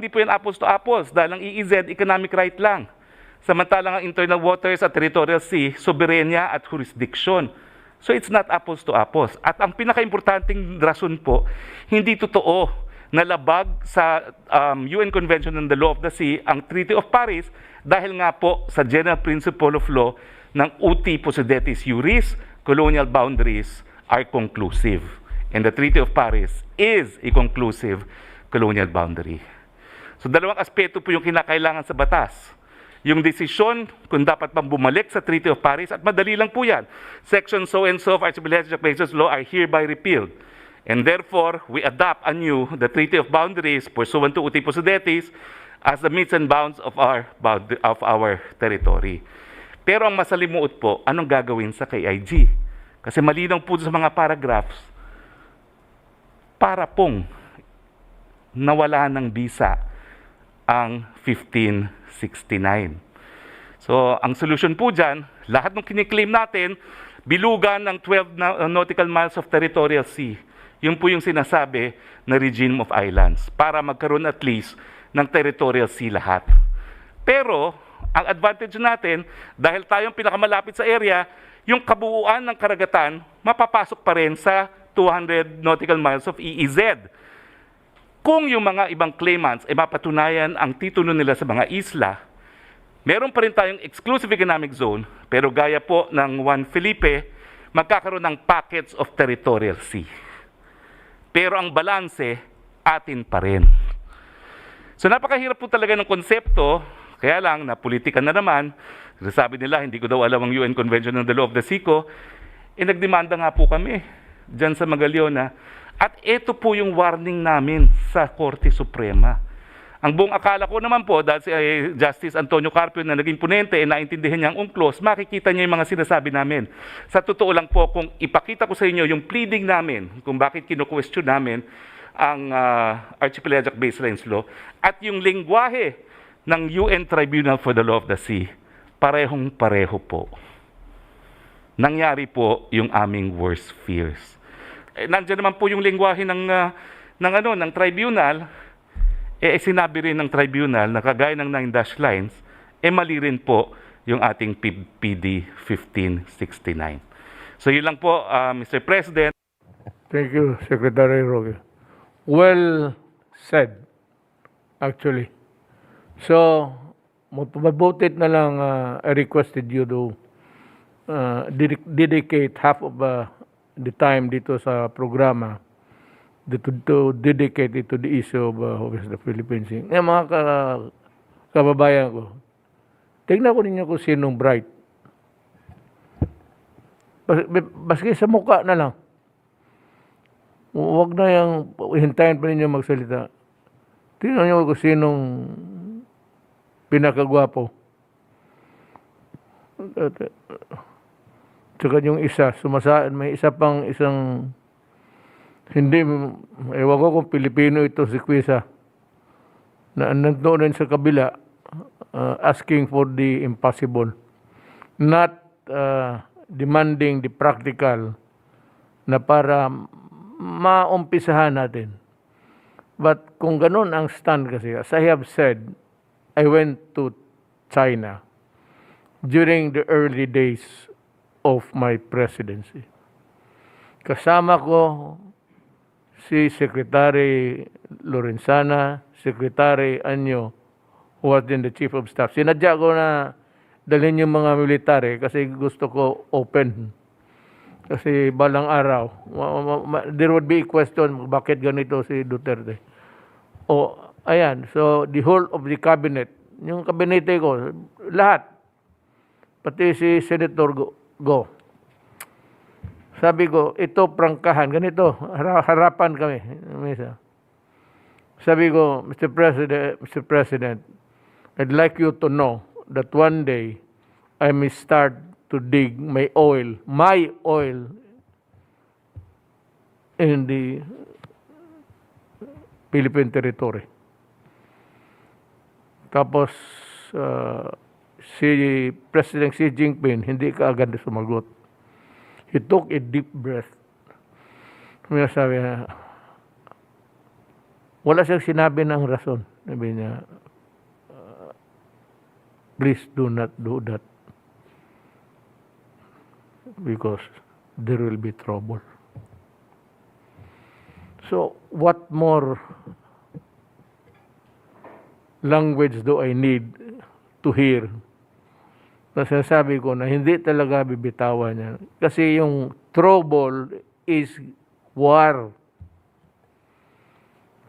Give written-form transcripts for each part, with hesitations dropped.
Hindi po yan apples to apples dahil ang EEZ economic right lang. Samantalang ang internal waters at territorial sea, soberenya at jurisdiction. So it's not apples to apples. At ang pinaka-importanting rason po, hindi totoo na labag sa UN Convention on the Law of the Sea ang Treaty of Paris dahil nga po sa general principle of law ng uti possidetis juris, colonial boundaries are conclusive. And the Treaty of Paris is a conclusive colonial boundary. So dalawang aspeto po yung kinakailangan sa batas. Yung desisyon kung dapat pang bumalik sa Treaty of Paris at madali lang po yan. Section so and so of Archipelagic Bases Law are hereby repealed. And therefore, we adopt anew the Treaty of Boundaries pursuant to uti possidetis as the metes and bounds of our territory. Pero ang masalimuot po, anong gagawin sa KIG? Kasi malinaw po sa mga paragraphs, para pong nawala ng bisa ang 1569. So, ang solution po dyan, lahat ng kiniklaim natin, bilugan ng 12 nautical miles of territorial sea. Yun po yung sinasabi na regime of islands para magkaroon at least ng territorial sea lahat. Pero, ang advantage natin, dahil tayong pinakamalapit sa area, yung kabuuan ng karagatan, mapapasok pa rin sa 200 nautical miles of EEZ. Kung yung mga ibang claimants ay mapatunayan ang titulo nila sa mga isla, meron pa rin tayong exclusive economic zone, pero gaya po ng Juan Felipe, magkakaroon ng pockets of territorial sea. Pero ang balanse, atin pa rin. So napakahirap po talaga ng konsepto, kaya lang na politika na naman, sabi nila, hindi ko daw alam ang UN Convention on the Law of the Sea ko, nagdemanda nga po kami dyan sa Magaliona. At ito po yung warning namin sa Korte Suprema. Ang buong akala ko naman po, dahil si Justice Antonio Carpio na naging ponente, naintindihan niya ang UNCLOS, makikita niya yung mga sinasabi namin. Sa totoo lang po, kung ipakita ko sa inyo yung pleading namin, kung bakit kinu-question namin ang Archipelagic Baselines Law, at yung lengguwahe ng UN Tribunal for the Law of the Sea, parehong-pareho po. Nangyari po yung aming worst fears. Nandiyan naman po yung lengguwahe ng tribunal, sinabi rin ng tribunal na kagaya ng 9 dash lines, mali rin po yung ating PD 1569. So yun lang po, Mr. President. Thank you, Secretary Roque. Well said, actually. So, mabutit na lang I requested you to dedicate half of the time dito sa programa to dedicate it to the issue of the Philippines. Ngayon mga kababayan ko, tingnan ko ninyo kung sinong bright. Baski sa mukha na lang. Huwag na yung hintayin pa ninyo magsalita. Tingnan nyo kung sinong pinakagwapo. Tsaka yung isa, may isa pang isang, hindi, ewan ko kung Pilipino ito, si Quisa, na nandoon rin sa kabila, asking for the impossible. Not demanding the practical na para maumpisahan natin. But kung ganun ang stand kasi, as I have said, I went to China during the early days of my presidency. Kasama ko si Secretary Lorenzana, Secretary Anyo, who was then the Chief of Staff. Sinadya ko na dalhin yung mga military kasi gusto ko open. Kasi balang araw, there would be a question, bakit ganito si Duterte? O, ayan, so the whole of the cabinet, yung kabinete ko, lahat, pati si Senator Go. Sabi ko, ito prangkahan, ganito, harapan kami. Sabi ko, Mr. President, I'd like you to know that one day I may start to dig my oil in the Philippine territory. Tapos, si President Xi Jinping hindi kaagad sumagot. He took a deep breath. Sabi niya, wala siyang sinabi ng rason. Sabi niya, please do not do that because there will be trouble. So, what more language do I need to hear? Na sinasabi ko na hindi talaga bibitawan niya. Kasi yung trouble is war.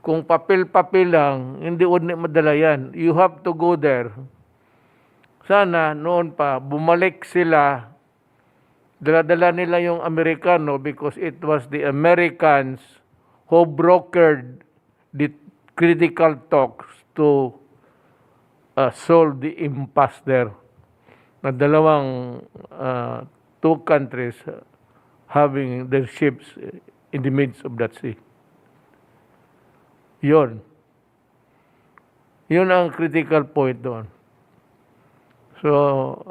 Kung papel-papel lang, hindi madala yan. You have to go there. Sana noon pa, bumalik sila, dala-dala nila yung Amerikano because it was the Americans who brokered the critical talks to solve the impasse there. Na dalawang two countries having their ships in the midst of that sea. Yun. Yun ang critical point doon. So,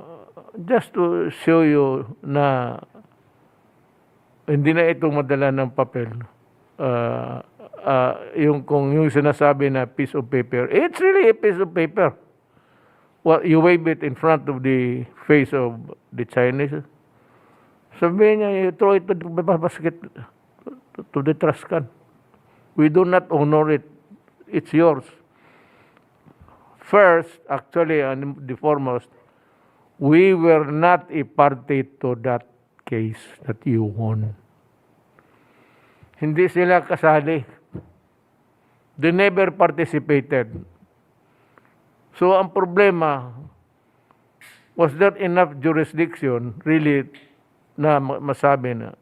just to show you na hindi na ito madala ng papel. Yung sinasabi na piece of paper, it's really a piece of paper. Well, you wave it in front of the face of the Chinese. Sabihin niya, you throw it to the basket, to the trash can. We do not honor it. It's yours. First, actually, and the foremost, we were not a party to that case that you won. Hindi sila kasali. They never participated. So, ang problema, was there enough jurisdiction really na masabi na?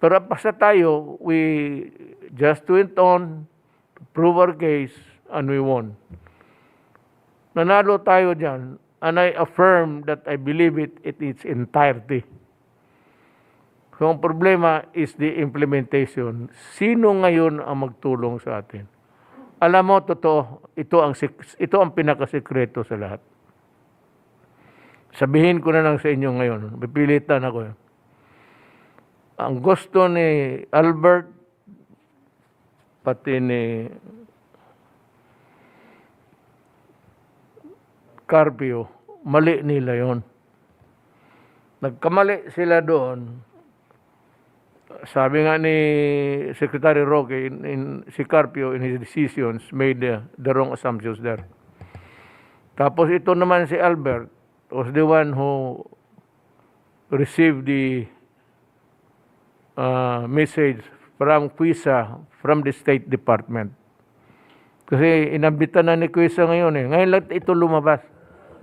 Pero basta tayo, we just went on to prove our case and we won. Nanalo tayo dyan, and I affirm that I believe it in its entirety. So, ang problema is the implementation. Sino ngayon ang magtulong sa atin? Alam mo, totoo, ito ang pinakasekreto sa lahat. Sabihin ko na lang sa inyo ngayon, pipilitan ako. Ang gusto ni Albert, pati ni Carpio, mali nila yon. Nagkamali sila doon. Sabi nga ni Secretary Roque, si Carpio in his decisions made the wrong assumptions there. Tapos ito naman si Albert was the one who received the message from Quisa, from the State Department. Kasi inambitan na ni Quisa ngayon eh. Ngayon lang ito lumabas.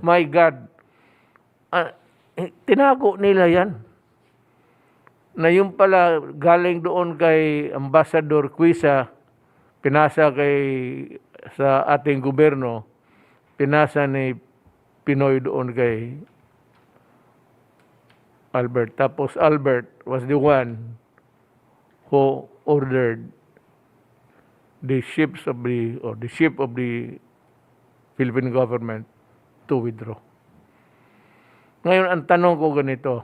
My God. Tinago nila yan. Na yung pala galing doon kay Ambassador Quisa, pinasa sa ating gobyerno, pinasa ni Pinoy doon kay Albert. Tapos Albert was the one who ordered the ship of the Philippine government to withdraw. Ngayon, ang tanong ko ganito,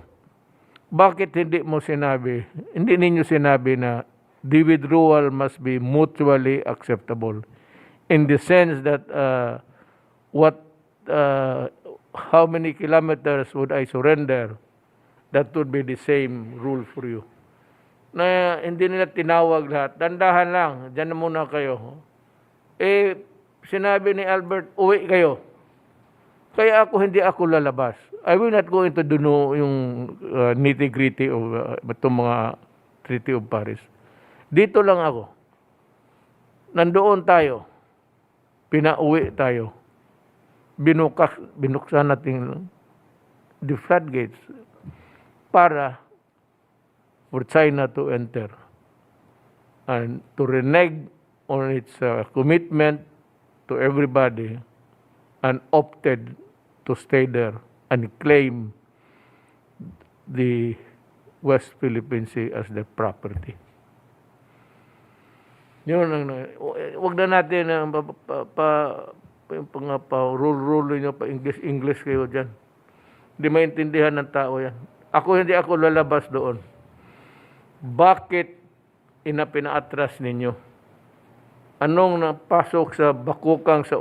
bakit hindi ninyo sinabi na the withdrawal must be mutually acceptable in the sense that how many kilometers would I surrender? That would be the same rule for you. Na hindi nila tinawag lahat. Dandahan lang, dyan na muna kayo. Sinabi ni Albert, uwi kayo. Kaya hindi ako lalabas. I will not go into yung nitty-gritty of itong mga Treaty of Paris. Dito lang ako. Nandoon tayo. Pinauwi tayo. Binuksan natin the floodgates para for China to enter and to renege on its commitment to everybody and opted to stay there and claim the West Philippine Sea as their property. Yun ang wag na natin rule nyo pa English kayo dyan. Hindi maintindihan ng tao yan. Hindi ako lalabas doon. Bakit pinaatras ninyo anong napasok sa bakukang sa